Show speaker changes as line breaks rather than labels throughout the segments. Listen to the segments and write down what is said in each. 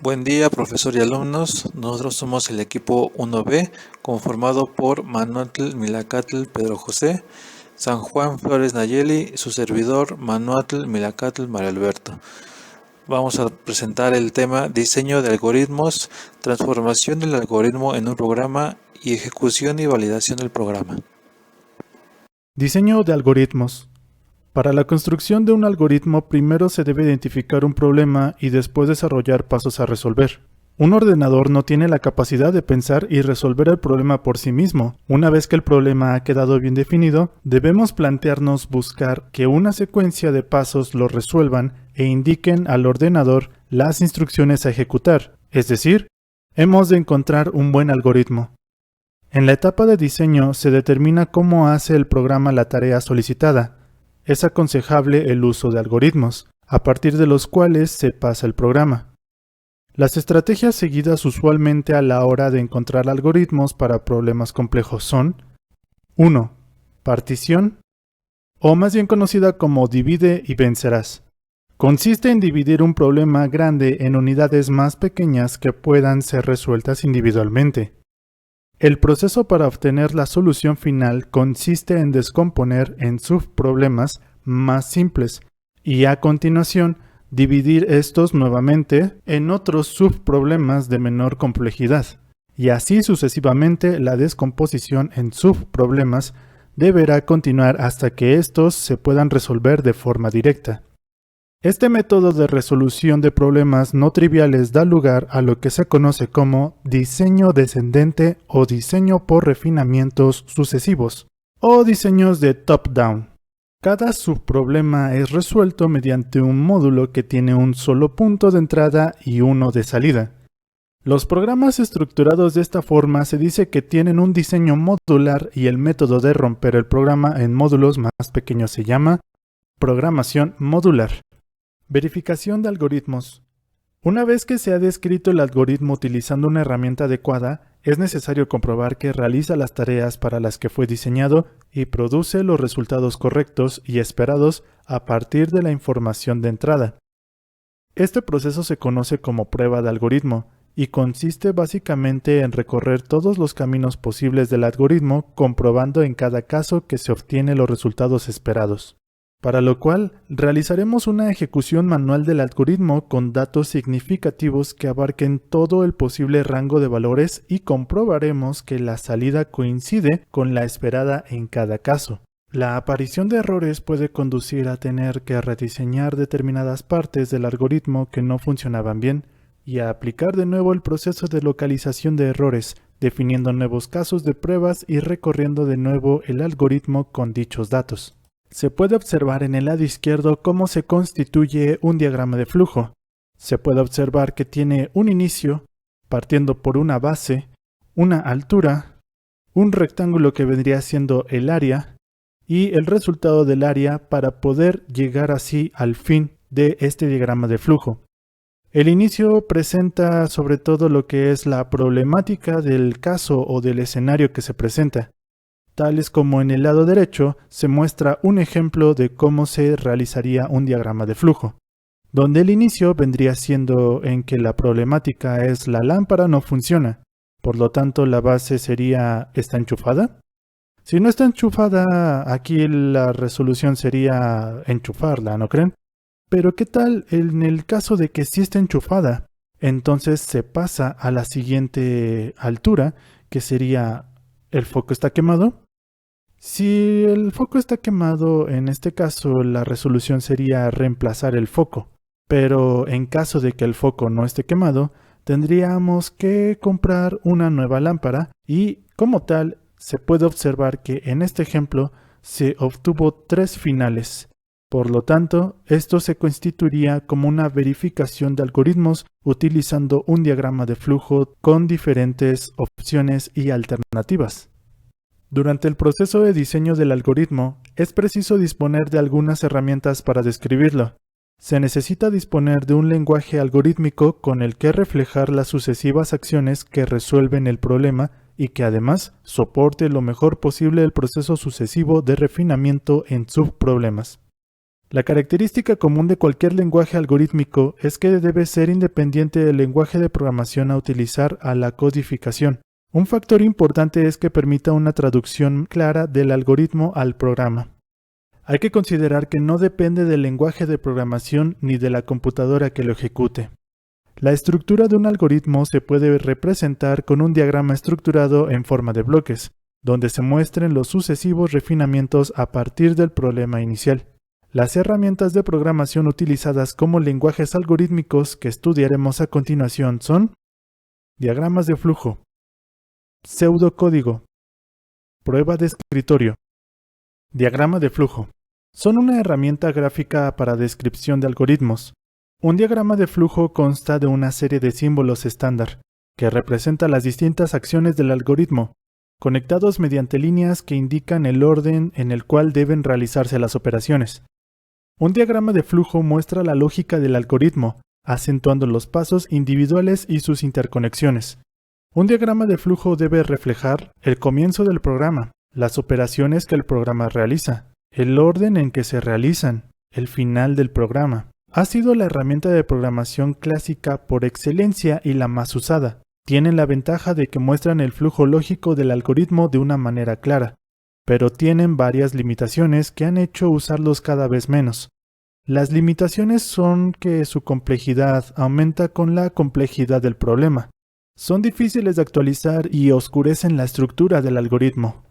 Buen día, profesor y alumnos. Nosotros somos el equipo 1B, conformado por Manuatl Milacatl Pedro José, San Juan Flores Nayeli, su servidor Manuatl Milacatl Mario Alberto. Vamos a presentar el tema diseño de algoritmos, transformación del algoritmo en un programa y ejecución y validación del programa.
Diseño de algoritmos. Para la construcción de un algoritmo, primero se debe identificar un problema y después desarrollar pasos a resolver. Un ordenador no tiene la capacidad de pensar y resolver el problema por sí mismo. Una vez que el problema ha quedado bien definido, debemos plantearnos buscar que una secuencia de pasos lo resuelvan e indiquen al ordenador las instrucciones a ejecutar. Es decir, hemos de encontrar un buen algoritmo. En la etapa de diseño se determina cómo hace el programa la tarea solicitada. Es aconsejable el uso de algoritmos, a partir de los cuales se pasa el programa. Las estrategias seguidas usualmente a la hora de encontrar algoritmos para problemas complejos son 1. Partición, o más bien conocida como divide y vencerás. Consiste en dividir un problema grande en unidades más pequeñas que puedan ser resueltas individualmente. El proceso para obtener la solución final consiste en descomponer en subproblemas más simples y a continuación dividir estos nuevamente en otros subproblemas de menor complejidad. Y así sucesivamente la descomposición en subproblemas deberá continuar hasta que estos se puedan resolver de forma directa. Este método de resolución de problemas no triviales da lugar a lo que se conoce como diseño descendente o diseño por refinamientos sucesivos, o diseños de top-down. Cada subproblema es resuelto mediante un módulo que tiene un solo punto de entrada y uno de salida. Los programas estructurados de esta forma se dice que tienen un diseño modular y el método de romper el programa en módulos más pequeños se llama programación modular. Verificación de algoritmos. Una vez que se ha descrito el algoritmo utilizando una herramienta adecuada, es necesario comprobar que realiza las tareas para las que fue diseñado y produce los resultados correctos y esperados a partir de la información de entrada. Este proceso se conoce como prueba de algoritmo y consiste básicamente en recorrer todos los caminos posibles del algoritmo comprobando en cada caso que se obtienen los resultados esperados. Para lo cual, realizaremos una ejecución manual del algoritmo con datos significativos que abarquen todo el posible rango de valores y comprobaremos que la salida coincide con la esperada en cada caso. La aparición de errores puede conducir a tener que rediseñar determinadas partes del algoritmo que no funcionaban bien y a aplicar de nuevo el proceso de localización de errores, definiendo nuevos casos de pruebas y recorriendo de nuevo el algoritmo con dichos datos. Se puede observar en el lado izquierdo cómo se constituye un diagrama de flujo. Se puede observar que tiene un inicio, partiendo por una base, una altura, un rectángulo que vendría siendo el área, y el resultado del área para poder llegar así al fin de este diagrama de flujo. El inicio presenta sobre todo lo que es la problemática del caso o del escenario que se presenta. Tales como en el lado derecho se muestra un ejemplo de cómo se realizaría un diagrama de flujo, donde el inicio vendría siendo en que la problemática es la lámpara no funciona, por lo tanto la base sería ¿está enchufada? Si no está enchufada, aquí la resolución sería enchufarla, ¿no creen? Pero ¿qué tal en el caso de que sí está enchufada? Entonces se pasa a la siguiente altura, que sería ¿el foco está quemado? Si el foco está quemado, en este caso la resolución sería reemplazar el foco, pero en caso de que el foco no esté quemado, tendríamos que comprar una nueva lámpara y, como tal, se puede observar que en este ejemplo se obtuvo 3 finales. Por lo tanto, esto se constituiría como una verificación de algoritmos utilizando un diagrama de flujo con diferentes opciones y alternativas. Durante el proceso de diseño del algoritmo, es preciso disponer de algunas herramientas para describirlo. Se necesita disponer de un lenguaje algorítmico con el que reflejar las sucesivas acciones que resuelven el problema y que además soporte lo mejor posible el proceso sucesivo de refinamiento en subproblemas. La característica común de cualquier lenguaje algorítmico es que debe ser independiente del lenguaje de programación a utilizar a la codificación. Un factor importante es que permita una traducción clara del algoritmo al programa. Hay que considerar que no depende del lenguaje de programación ni de la computadora que lo ejecute. La estructura de un algoritmo se puede representar con un diagrama estructurado en forma de bloques, donde se muestren los sucesivos refinamientos a partir del problema inicial. Las herramientas de programación utilizadas como lenguajes algorítmicos que estudiaremos a continuación son diagramas de flujo, pseudocódigo, prueba de escritorio. Diagrama de flujo. Son una herramienta gráfica para descripción de algoritmos. Un diagrama de flujo consta de una serie de símbolos estándar, que representa las distintas acciones del algoritmo, conectados mediante líneas que indican el orden en el cual deben realizarse las operaciones. Un diagrama de flujo muestra la lógica del algoritmo, acentuando los pasos individuales y sus interconexiones. Un diagrama de flujo debe reflejar el comienzo del programa, las operaciones que el programa realiza, el orden en que se realizan, el final del programa. Ha sido la herramienta de programación clásica por excelencia y la más usada. Tienen la ventaja de que muestran el flujo lógico del algoritmo de una manera clara, pero tienen varias limitaciones que han hecho usarlos cada vez menos. Las limitaciones son que su complejidad aumenta con la complejidad del problema. Son difíciles de actualizar y oscurecen la estructura del algoritmo.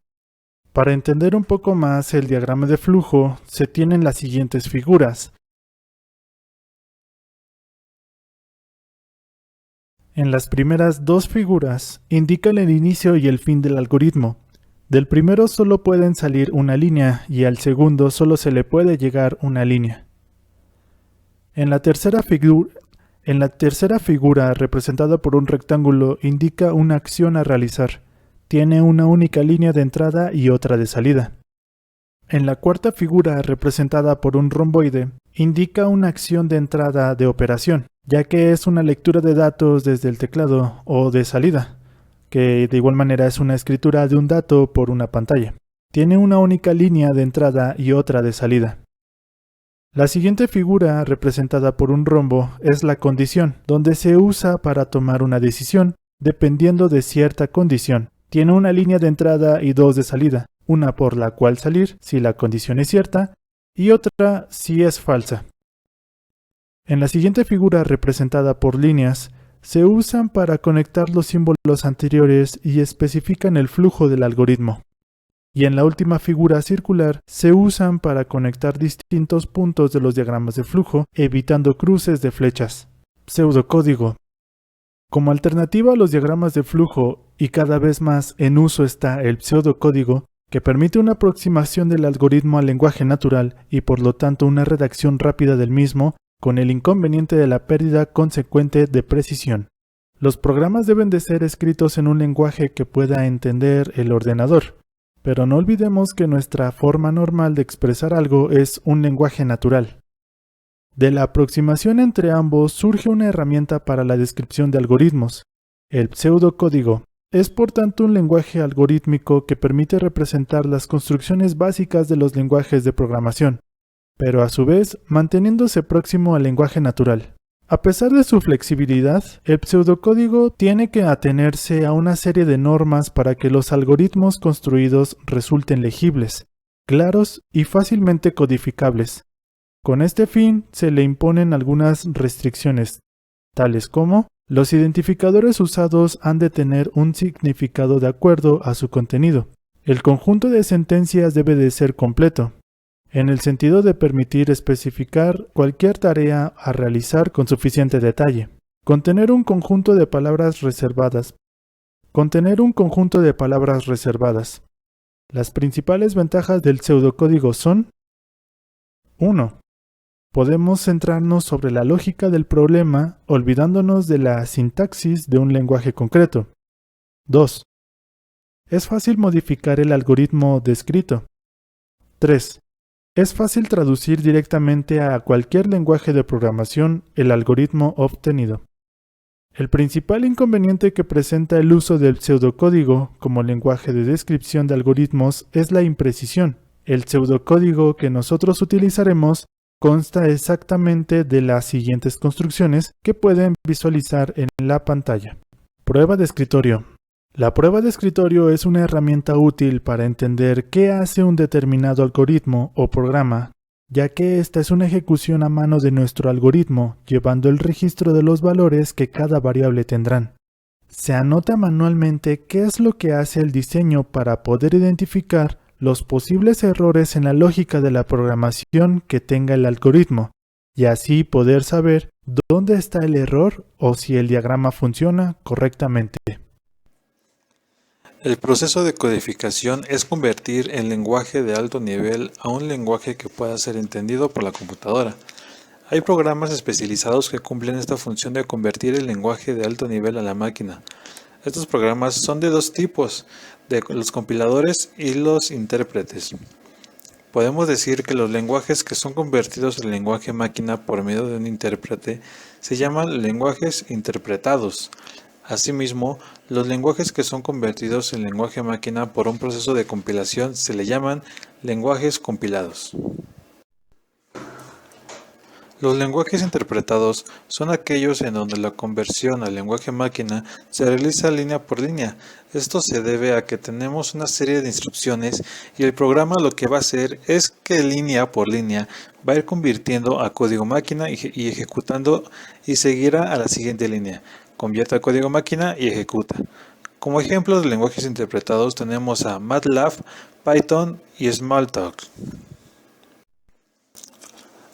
Para entender un poco más el diagrama de flujo, se tienen las siguientes figuras. En las primeras dos figuras indican el inicio y el fin del algoritmo. Del primero solo pueden salir una línea y al segundo solo se le puede llegar una línea. En la tercera figura, representada por un rectángulo, indica una acción a realizar. Tiene una única línea de entrada y otra de salida. En la cuarta figura, representada por un romboide, indica una acción de entrada de operación, ya que es una lectura de datos desde el teclado, o de salida, que de igual manera es una escritura de un dato por una pantalla. Tiene una única línea de entrada y otra de salida. La siguiente figura, representada por un rombo, es la condición, donde se usa para tomar una decisión, dependiendo de cierta condición. Tiene una línea de entrada y dos de salida, una por la cual salir si la condición es cierta y otra si es falsa. En la siguiente figura, representada por líneas, se usan para conectar los símbolos anteriores y especifican el flujo del algoritmo. Y en la última figura circular se usan para conectar distintos puntos de los diagramas de flujo, evitando cruces de flechas. Pseudocódigo. Como alternativa a los diagramas de flujo, y cada vez más en uso está el pseudocódigo, que permite una aproximación del algoritmo al lenguaje natural y por lo tanto una redacción rápida del mismo, con el inconveniente de la pérdida consecuente de precisión. Los programas deben de ser escritos en un lenguaje que pueda entender el ordenador, pero no olvidemos que nuestra forma normal de expresar algo es un lenguaje natural. De la aproximación entre ambos surge una herramienta para la descripción de algoritmos, el pseudocódigo. Es por tanto un lenguaje algorítmico que permite representar las construcciones básicas de los lenguajes de programación, pero a su vez manteniéndose próximo al lenguaje natural. A pesar de su flexibilidad, el pseudocódigo tiene que atenerse a una serie de normas para que los algoritmos construidos resulten legibles, claros y fácilmente codificables. Con este fin se le imponen algunas restricciones, tales como los identificadores usados han de tener un significado de acuerdo a su contenido. El conjunto de sentencias debe de ser completo, en el sentido de permitir especificar cualquier tarea a realizar con suficiente detalle. Contener un conjunto de palabras reservadas. Las principales ventajas del pseudocódigo son: 1. Podemos centrarnos sobre la lógica del problema, olvidándonos de la sintaxis de un lenguaje concreto. 2. Es fácil modificar el algoritmo descrito. 3. Es fácil traducir directamente a cualquier lenguaje de programación el algoritmo obtenido. El principal inconveniente que presenta el uso del pseudocódigo como lenguaje de descripción de algoritmos es la imprecisión. El pseudocódigo que nosotros utilizaremos consta exactamente de las siguientes construcciones que pueden visualizar en la pantalla. Prueba de escritorio. La prueba de escritorio es una herramienta útil para entender qué hace un determinado algoritmo o programa, ya que esta es una ejecución a mano de nuestro algoritmo, llevando el registro de los valores que cada variable tendrán. Se anota manualmente qué es lo que hace el diseño para poder identificar los posibles errores en la lógica de la programación que tenga el algoritmo, y así poder saber dónde está el error o si el diagrama funciona correctamente.
El proceso de codificación es convertir el lenguaje de alto nivel a un lenguaje que pueda ser entendido por la computadora. Hay programas especializados que cumplen esta función de convertir el lenguaje de alto nivel a la máquina. Estos programas son de dos tipos, de los compiladores y los intérpretes. Podemos decir que los lenguajes que son convertidos en lenguaje máquina por medio de un intérprete se llaman lenguajes interpretados. Asimismo, los lenguajes que son convertidos en lenguaje máquina por un proceso de compilación se le llaman lenguajes compilados. Los lenguajes interpretados son aquellos en donde la conversión al lenguaje máquina se realiza línea por línea. Esto se debe a que tenemos una serie de instrucciones y el programa lo que va a hacer es que línea por línea va a ir convirtiendo a código máquina y ejecutando y seguirá a la siguiente línea. Convierte a código máquina y ejecuta. Como ejemplos de lenguajes interpretados tenemos a MATLAB, Python y Smalltalk.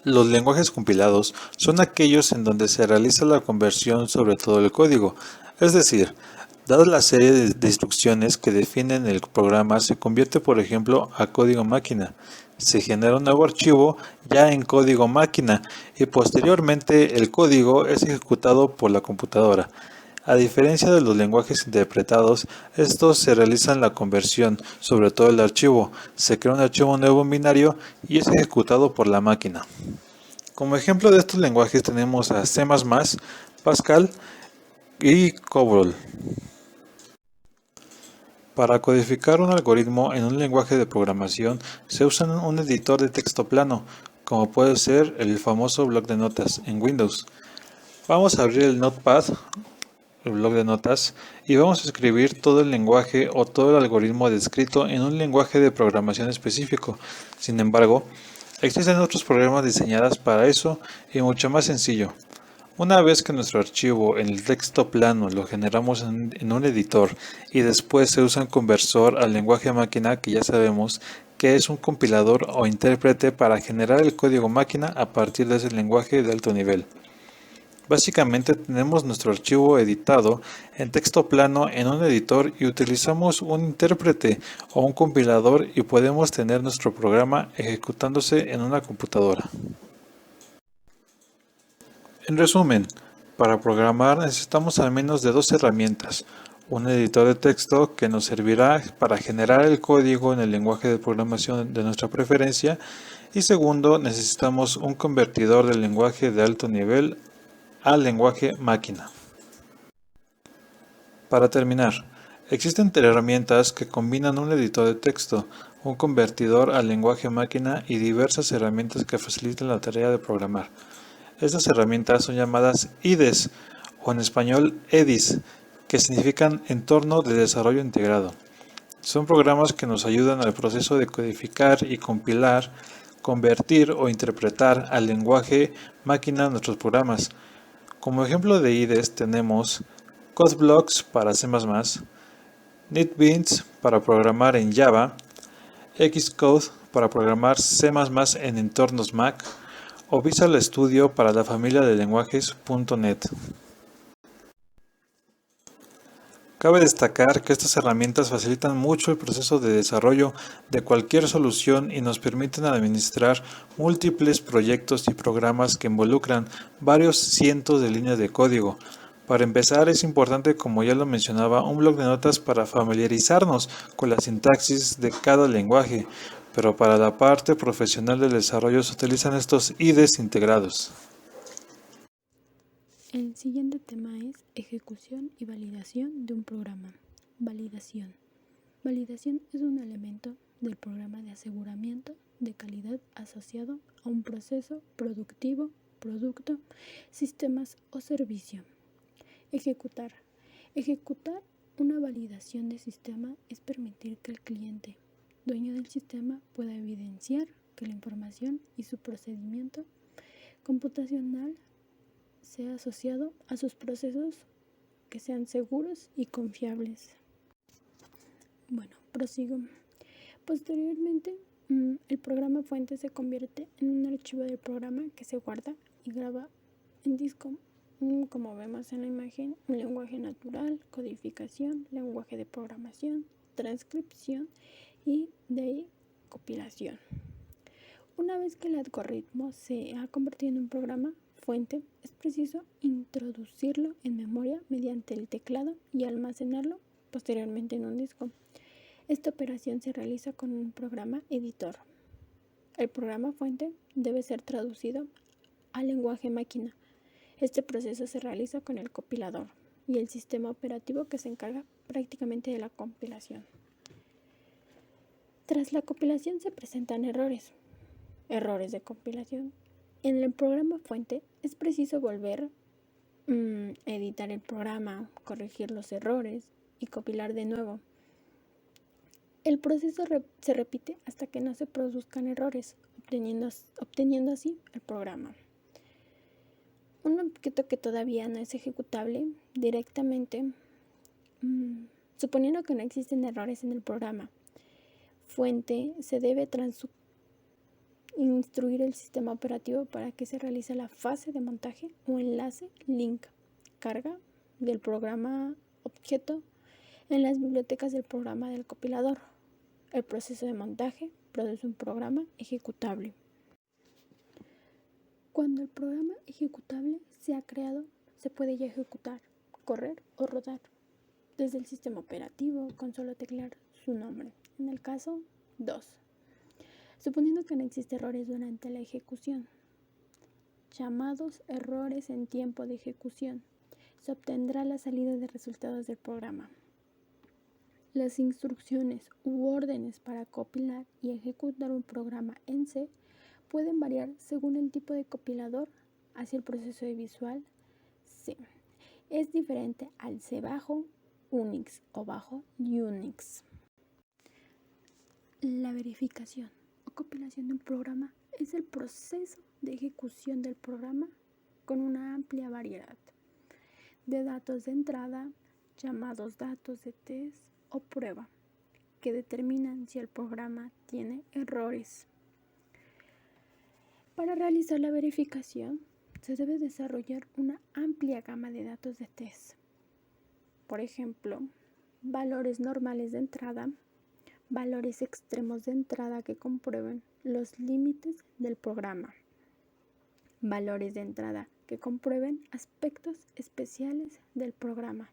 Los lenguajes compilados son aquellos en donde se realiza la conversión sobre todo el código, es decir, dada la serie de instrucciones que definen el programa, se convierte por ejemplo a código máquina, se genera un nuevo archivo ya en código máquina y posteriormente el código es ejecutado por la computadora. A diferencia de los lenguajes interpretados, estos se realizan la conversión sobre todo el archivo, se crea un archivo nuevo en binario y es ejecutado por la máquina. Como ejemplo de estos lenguajes tenemos a C++, Pascal y COBOL. Para codificar un algoritmo en un lenguaje de programación se usa un editor de texto plano, como puede ser el famoso bloc de notas en Windows. Vamos a abrir el Notepad, el bloc de notas, y vamos a escribir todo el lenguaje o todo el algoritmo descrito en un lenguaje de programación específico. Sin embargo, existen otros programas diseñados para eso y mucho más sencillo. Una vez que nuestro archivo en el texto plano lo generamos en un editor y después se usa un conversor al lenguaje máquina, que ya sabemos que es un compilador o intérprete para generar el código máquina a partir de ese lenguaje de alto nivel. Básicamente tenemos nuestro archivo editado en texto plano en un editor y utilizamos un intérprete o un compilador y podemos tener nuestro programa ejecutándose en una computadora. En resumen, para programar necesitamos al menos de dos herramientas: un editor de texto que nos servirá para generar el código en el lenguaje de programación de nuestra preferencia, y segundo, necesitamos un convertidor del lenguaje de alto nivel al lenguaje máquina. Para terminar, existen tres herramientas que combinan un editor de texto, un convertidor al lenguaje máquina y diversas herramientas que facilitan la tarea de programar. Estas herramientas son llamadas IDEs o en español EDIs, que significan Entorno de Desarrollo Integrado. Son programas que nos ayudan al proceso de codificar y compilar, convertir o interpretar al lenguaje máquina nuestros programas. Como ejemplo de IDEs tenemos CodeBlocks para C++, NetBeans para programar en Java, Xcode para programar C++ en entornos Mac o Visual Studio para la familia de lenguajes .NET. Cabe destacar que estas herramientas facilitan mucho el proceso de desarrollo de cualquier solución y nos permiten administrar múltiples proyectos y programas que involucran varios cientos de líneas de código. Para empezar, es importante, como ya lo mencionaba, un bloc de notas para familiarizarnos con la sintaxis de cada lenguaje, pero para la parte profesional del desarrollo se utilizan estos IDEs integrados.
El siguiente tema es ejecución y validación de un programa. Validación. Validación es un elemento del programa de aseguramiento de calidad asociado a un proceso productivo, producto, sistemas o servicio. Ejecutar. Ejecutar una validación de sistema es permitir que el cliente, dueño del sistema, pueda evidenciar que la información y su procedimiento computacional sea asociado a sus procesos que sean seguros y confiables. Bueno, prosigo. Posteriormente, el programa fuente se convierte en un archivo del programa que se guarda y graba en disco. Como vemos en la imagen, un lenguaje natural, codificación, lenguaje de programación, transcripción y de ahí compilación. Una vez que el algoritmo se ha convertido en un programa fuente, es preciso introducirlo en memoria mediante el teclado y almacenarlo posteriormente en un disco. Esta operación se realiza con un programa editor. El programa fuente debe ser traducido al lenguaje máquina. Este proceso se realiza con el compilador y el sistema operativo que se encarga prácticamente de la compilación. Tras la compilación se presentan errores de compilación. En el programa fuente es preciso volver a editar el programa, corregir los errores y compilar de nuevo. El proceso se repite hasta que no se produzcan errores, obteniendo así el programa. Un objeto que todavía no es ejecutable directamente, suponiendo que no existen errores en el programa fuente, se debe instruir el sistema operativo para que se realice la fase de montaje o enlace link carga del programa objeto en las bibliotecas del programa del compilador. El proceso de montaje produce un programa ejecutable. Cuando el programa ejecutable se ha creado, se puede ya ejecutar, correr o rodar desde el sistema operativo con solo teclear su nombre. En el caso 2. Suponiendo que no existen errores durante la ejecución. Llamados errores en tiempo de ejecución. Se obtendrá la salida de resultados del programa. Las instrucciones u órdenes para compilar y ejecutar un programa en C pueden variar según el tipo de compilador hacia el proceso de Visual C. Es diferente al C bajo Unix o bajo Unix. La verificación o compilación de un programa es el proceso de ejecución del programa con una amplia variedad de datos de entrada, llamados datos de test o prueba, que determinan si el programa tiene errores. Para realizar la verificación, se debe desarrollar una amplia gama de datos de test. Por ejemplo, valores normales de entrada, valores extremos de entrada que comprueben los límites del programa, valores de entrada que comprueben aspectos especiales del programa.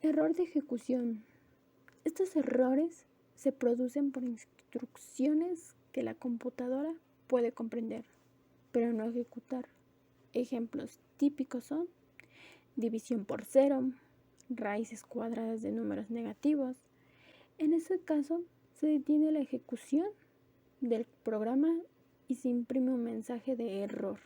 Error de ejecución. Estos errores se producen por instrucciones que la computadora puede comprender, pero no ejecutar. Ejemplos típicos son división por cero, raíces cuadradas de números negativos. En ese caso, se detiene la ejecución del programa y se imprime un mensaje de error.